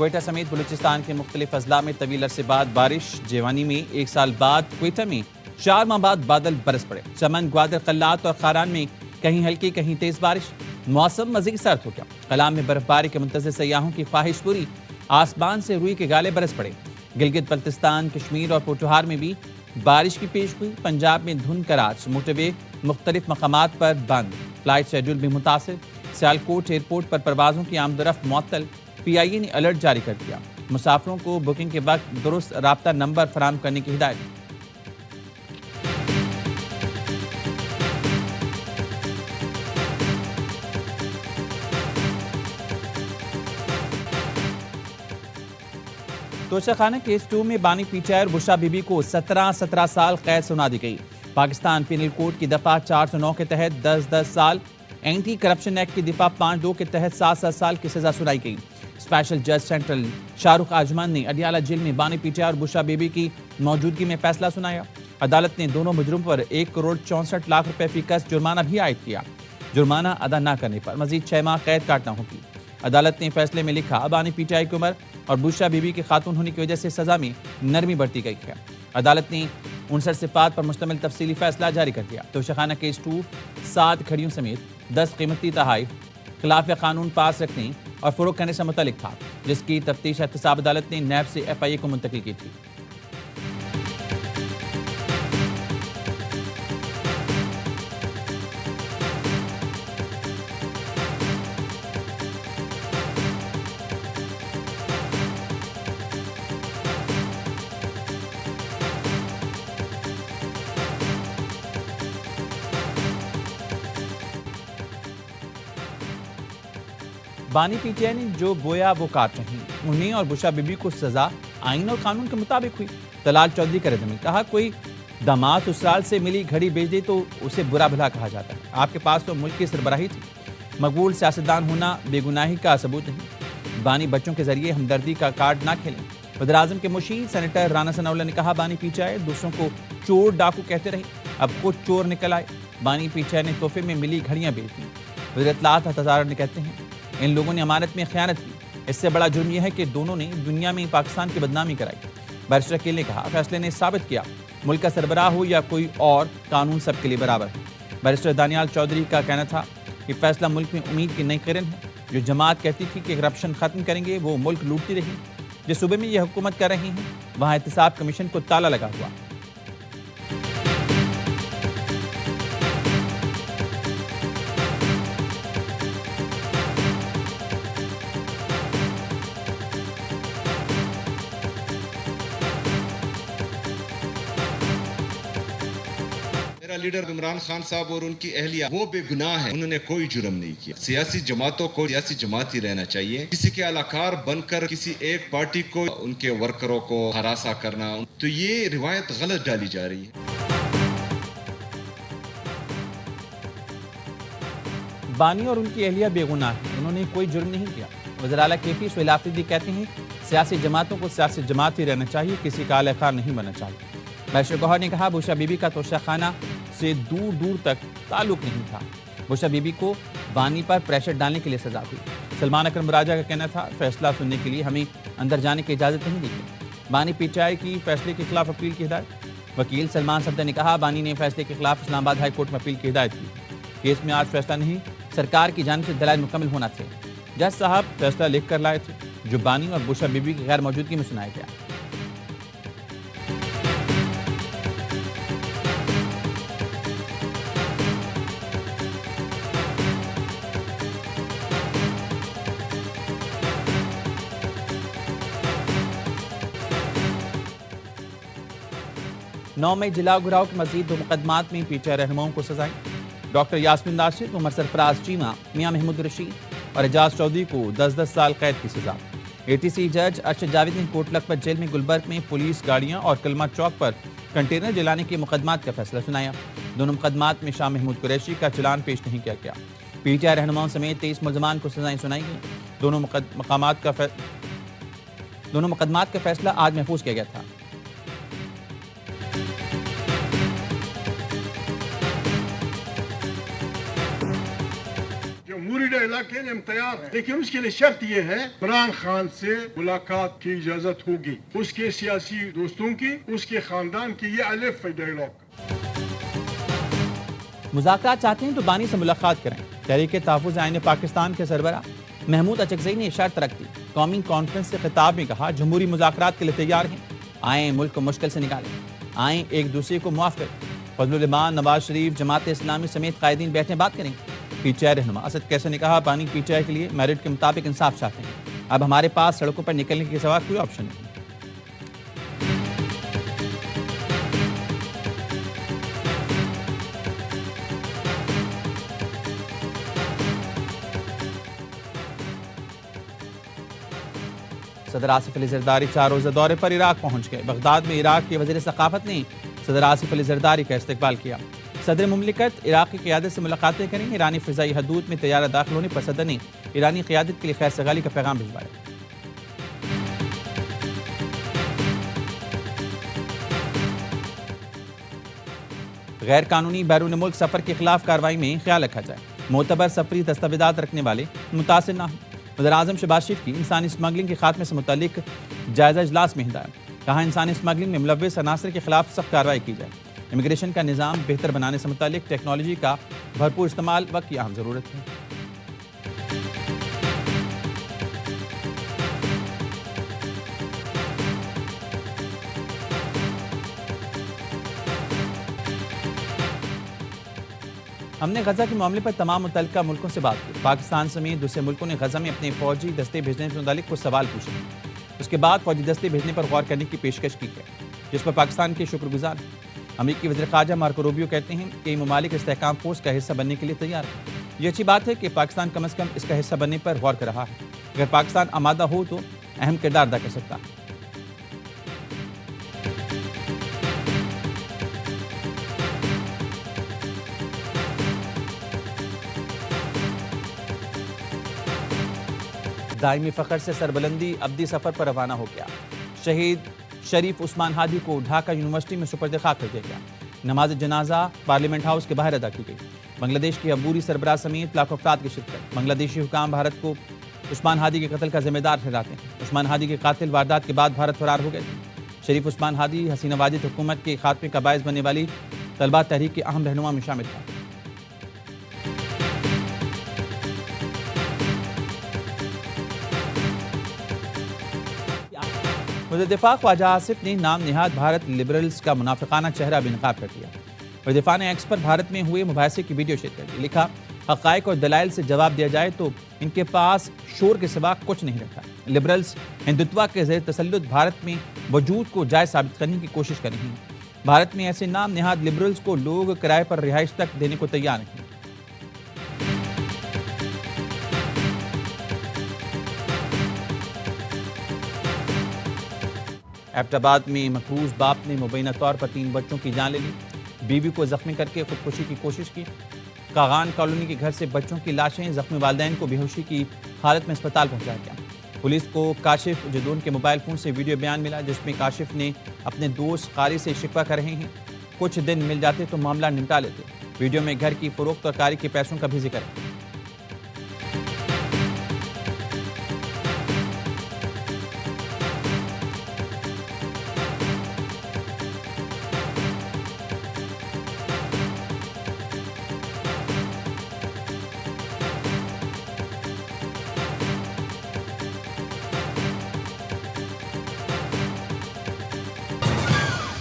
کوئٹہ سمیت بلوچستان کے مختلف اضلاع میں طویل عرصے بعد بارش، جیوانی میں 1 سال بعد کوئٹہ میں 4 ماہ بعد بادل برس پڑے۔ چمن، گوادر، قلات اور خاران میں کہیں ہلکی کہیں تیز بارش، موسم مزید سرد ہو گیا۔ کلام میں برف باری کے منتظر سیاحوں کی خواہش پوری، آسمان سے روئی کے گالے برس پڑے۔ گلگت بلتستان، کشمیر اور پوٹھوہار میں بھی بارش کی پیش گوئی۔ پنجاب میں دھند کراچ، موٹر وے مختلف مقامات پر بند، فلائٹ شیڈول بھی متاثر۔ سیالکوٹ ایئرپورٹ پر پروازوں کی آمد و رفت معطل، پی آئی اے نے الرٹ جاری کر دیا۔ مسافروں کو بکنگ کے وقت درست رابطہ نمبر فراہم کرنے کی ہدایت۔ توشہ خانہ کیس 2 میں بانی پی ٹی آئی اور بشرا بی بی کو 17 سال قید سنا دی گئی۔ پاکستان پینل کوڈ کی دفعہ 409 کے تحت 10 سال، اینٹی کرپشن ایکٹ کی دفعہ 52 کے تحت 7 سال کی سزا سنائی گئی۔ اسپیشل جج سینٹرل شاہ رخ آجمان نے اڈیالہ جیل میں بانی پی ٹی آئی اور بشرا بی بی کی موجودگی میں فیصلہ سنایا۔ عدالت نے دونوں مجرموں پر 1 کروڑ 64 لاکھ روپے فی کس جرمانہ بھی عائد کیا۔ جرمانہ ادا نہ کرنے پر مزید 6 ماہ قید کاٹنا ہوگی۔ عدالت نے فیصلے میں لکھا، بانی پی ٹی آئی کی عمر اور بشرا بی بی کے خاتون ہونے کی وجہ سے سزا میں نرمی برتی گئی ہے۔ عدالت نے 59 صفات پر مشتمل تفصیلی فیصلہ جاری کر دیا۔ توشہ خانہ کیس 2 7 کھڑیوں سمیت 10 قیمتی تحائف خلاف قانون پاس رکھنے اور فروخت کرنے سے متعلق تھا، جس کی تفتیش احتساب عدالت نے نیب سے ایف آئی اے کو منتقل کی تھی۔ بانی پی ٹی آئی نے جو بویا وہ کاٹ رہی، انہیں اور بشرا بی بی کو سزا آئین اور قانون کے مطابق ہوئی۔ طلال چودھری کا رد عمل، کہا کوئی داماد سسرال سے ملی گھڑی بیچ دے تو اسے برا بھلا کہا جاتا ہے۔ آپ کے پاس تو ملک کی سربراہی تھی، مقبول سیاستدان ہونا بے گناہی کا ثبوت نہیں۔ بانی بچوں کے ذریعے ہمدردی کا کارڈ نہ کھیلیں۔ وزیراعظم کے مشیر سینیٹر رانا ثناءاللہ نے کہا، بانی پی ٹی آئی دوسروں کو چور ڈاکو کہتے رہی، اب خود چور نکل آئے۔ بانی پی ٹی آئی نے تحفے میں ملی گھڑیاں بیچ دیں۔ وزیر اطلاعات ہزار نے کہتے ہیں، ان لوگوں نے امانت میں خیانت کی۔ اس سے بڑا جرم یہ ہے کہ دونوں نے دنیا میں پاکستان کی بدنامی کرائی۔ بیرسٹر اکیل نے کہا، فیصلے نے ثابت کیا ملک کا سربراہ ہو یا کوئی اور، قانون سب کے لیے برابر ہے۔ بیرسٹر دانیال چودھری کا کہنا تھا کہ فیصلہ ملک میں امید کی نئی کرن ہے۔ جو جماعت کہتی تھی کہ کرپشن ختم کریں گے، وہ ملک لوٹتی رہی۔ جس صوبے میں یہ حکومت کر رہی ہیں، وہاں احتساب کمیشن کو تالا لگا ہوا۔ لیڈر عمران خان صاحب اور ان کی اہلیہ وہ بے گناہ ہیں، انہوں نے کوئی جرم نہیں کیا۔ سیاسی جماعتوں کو سیاسی جماعت ہی رہنا چاہیے۔ کسی کے علاقار بن کر کسی ایک پارٹی کو ان کے ورکروں کو ہراساں کرنا، تو یہ روایت غلط ڈالی جا رہی ہے۔ بانی اور ان کی اہلیہ بے گناہ ہیں، انہوں نے کوئی جرم نہیں کیا۔ وزیر اعلیٰ کے پی سہیل آفریدی کہتے ہیں، سیاسی جماعتوں کو سیاسی جماعت ہی رہنا چاہیے، کسی کا اہل خار نہیں بننا چاہیے۔ بیرسٹر گوہر نے کہا، بشرا بی بی کا توشہ خانہ سے دور دور تک تعلق نہیں تھا۔ بشرا بی بی کو بانی پر پریشر ڈالنے کے لیے سزا ہوئی۔ سلمان اکرم راجہ کا کہنا تھا، فیصلہ سننے کے لیے ہمیں اندر جانے کی اجازت نہیں دی گئی۔ بانی پی ٹی آئی کی فیصلے کے خلاف اپیل کی ہدایت۔ وکیل سلمان صفدر نے کہا، بانی نے فیصلے کے خلاف اسلام آباد ہائی کورٹ میں اپیل کی ہدایت کی۔ کیس میں آج فیصلہ نہیں، سرکار کی جانب سے دلائل مکمل ہونا تھے۔ جج صاحب فیصلہ لکھ کر لائے تھے، جو بانی اور بشرا بی بی کی غیر موجودگی میں سنایا گیا۔ نو میں جلا گراؤ کے مزید 2 مقدمات میں پی ٹی آئی رہنماؤں کو سزائیں۔ ڈاکٹر یاسمین راشد، عمر سرفراز چیمہ، میاں محمود رشید اور اعجاز چودھری کو 10 سال قید کی سزا۔ اے ٹی سی جج ارشد جاوید نے کوٹ لکھپت جیل میں گلبرگ میں پولیس گاڑیاں اور کلمہ چوک پر کنٹینر جلانے کے مقدمات کا فیصلہ سنایا۔ دونوں مقدمات میں شاہ محمود قریشی کا چلان پیش نہیں کیا گیا۔ پی ٹی آئی رہنماؤں سمیت 23 ملزمان کو سزائیں سنائی گئیں۔ دونوں مقدمات کا فیصلہ آج محفوظ کیا گیا تھا۔ موریڈا علاقے ہم تیار ہیں، لیکن اس کے لیے شرط یہ ہے عمران خان سے ملاقات کی اجازت ہوگی، اس کے سیاسی دوستوں کی، اس کے خاندان کی، یہ الف ہے ڈائلاگ۔ مذاکرات چاہتے ہیں تو بانی سے ملاقات کریں۔ تحریک تحفظ آئین پاکستان کے سربراہ محمود اچکزئی نے شرط رکھ دی۔ قومی کانفرنس سے خطاب میں کہا جمہوری مذاکرات کے لیے تیار ہیں، آئیں ملک کو مشکل سے نکالیں، آئیں ایک دوسرے کو معاف کریں۔ فضل الرحمان، نواز شریف، جماعت اسلامی سمیت قائدین بیٹھیں بات کریں۔ پی ٹی آئی رہنما اسد کیسر نے کہا بانی پی ٹی آئی کے لیے میرٹ کے مطابق انصاف چاہتے ہیں، اب ہمارے پاس سڑکوں پر نکلنے کے سوا کوئی آپشن نہیں۔ صدر آصف علی زرداری 4 روزہ دورے پر عراق پہنچ گئے۔ بغداد میں عراق کے وزیر ثقافت نے صدر آصف علی زرداری کا استقبال کیا۔ صدر مملکت عراق کی قیادت سے ملاقاتیں کریں۔ ایرانی فضائی حدود میں طیارہ داخل ہونے پر صدر نے ایرانی قیادت کے لیے خیر سگالی کا پیغام بھجوایا۔ غیر قانونی بیرون ملک سفر کے خلاف کارروائی میں خیال رکھا جائے، معتبر سفری دستاویزات رکھنے والے متاثر نہ ہوں۔ وزیر اعظم شہباز شریف کی انسانی اسمگلنگ کے خاتمے سے متعلق جائزہ اجلاس میں ہدایت، کہا انسانی اسمگلنگ میں ملوث عناصر کے خلاف سخت کارروائی کی جائے۔ امیگریشن کا نظام بہتر بنانے سے متعلق ٹیکنالوجی کا بھرپور استعمال وقت کی اہم ضرورت ہے۔ ہم نے غزہ کے معاملے پر تمام متعلقہ ملکوں سے بات کی۔ پاکستان سمیت دوسرے ملکوں نے غزہ میں اپنے فوجی دستے بھیجنے سے متعلق کچھ سوال پوچھے۔ اس کے بعد فوجی دستے بھیجنے پر غور کرنے کی پیشکش کی گئی، جس پر پاکستان کے شکر گزار ہیں۔ امریکی وزیر خارجہ مارکو روبیو کہتے ہیں کہ یہ ممالک استحکام فورس کا حصہ بننے کے لیے تیار ہیں۔ یہ اچھی بات ہے کہ پاکستان کم از کم اس کا حصہ بننے پر غور کر رہا ہے۔ اگر پاکستان آمادہ ہو تو اہم کردار ادا کر سکتا ہے۔ دائمی فخر سے سربلندی ابدی سفر پر روانہ ہو گیا۔ شہید شریف عثمان ہادی کو ڈھاکہ یونیورسٹی میں سپرد خاک کر دیا گیا۔ نماز جنازہ پارلیمنٹ ہاؤس کے باہر ادا کی گئی۔ بنگلہ دیش کے عبوری سربراہ سمیت لاکھوں افراد کی شرکت۔ بنگلہ دیشی حکام بھارت کو عثمان ہادی کے قتل کا ذمہ دار ٹھہراتے ہیں۔ عثمان ہادی کے قاتل واردات کے بعد بھارت فرار ہو گئے تھے۔ شریف عثمان ہادی حسینہ واجد حکومت کے خاتمے کا باعث بننے والی طلبہ تحریک کے اہم رہنما میں شامل تھا۔ وزیر دفاع خواجہ آصف نے نام نہاد بھارت لبرلز کا منافقانہ چہرہ بے نقاب کر دیا۔ وزیر دفاع نے ایکس پر بھارت میں ہوئے مباحثے کی ویڈیو شیئر کر دی۔ لکھا حقائق اور دلائل سے جواب دیا جائے تو ان کے پاس شور کے سوا کچھ نہیں رکھا۔ لبرلز ہندوتوا کے زیر تسلط بھارت میں وجود کو جائز ثابت کرنے کی کوشش کر رہی ہیں۔ بھارت میں ایسے نام نہاد لبرلز کو لوگ کرائے پر رہائش تک دینے کو تیار نہیں۔ ایبٹ آباد میں مقروض باپ نے مبینہ طور پر 3 بچوں کی جان لے لی، بیوی کو زخمی کر کے خودکشی کی کوشش کی۔ کاغان کالونی کے گھر سے بچوں کی لاشیں، زخمی والدین کو بے ہوشی کی حالت میں اسپتال پہنچایا گیا۔ پولیس کو کاشف جدون کے موبائل فون سے ویڈیو بیان ملا، جس میں کاشف نے اپنے دوست قاری سے شکوہ کر رہے ہیں کچھ دن مل جاتے تو معاملہ نمٹا لیتے۔ ویڈیو میں گھر کی فروخت اور قاری کے پیسوں کا بھی ذکر ہے۔